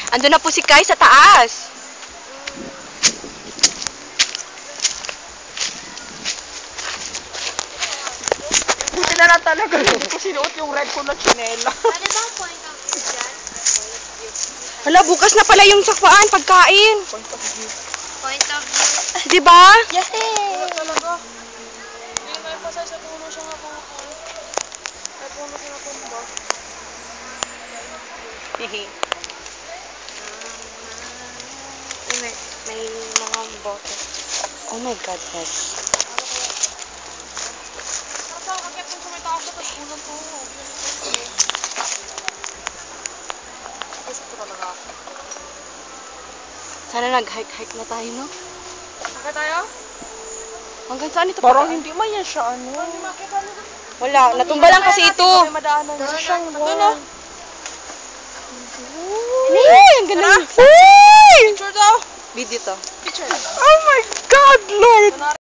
Andun na po si Kai sa taas. Buti na lang talaga. Hindi ko sinuot yung red ko na chinela. Ano ba ang point of view dyan? Hala, bukas na pala yung sakpaan, pagkain. Point of view. Di ba? Wala talaga. Hindi na ipasay sa puno siya nga po. May puno siya nga po ba? Hihi. May mga bote. Oh my goodness. Saan kakit kung sa may taas na tapos puno to. Gusto ko talaga. Sana nag-hike-hike na tayo, no? Saka tayo? Hanggang saan ito? Parang pa? hindi man yan siya ano. Wala, natumba lang kasi ito. May madaanan Doon, siya. doon, Doon, Ay, ang ganda. Uy! Picture daw. Video to. Picture. Oh my God, Lord!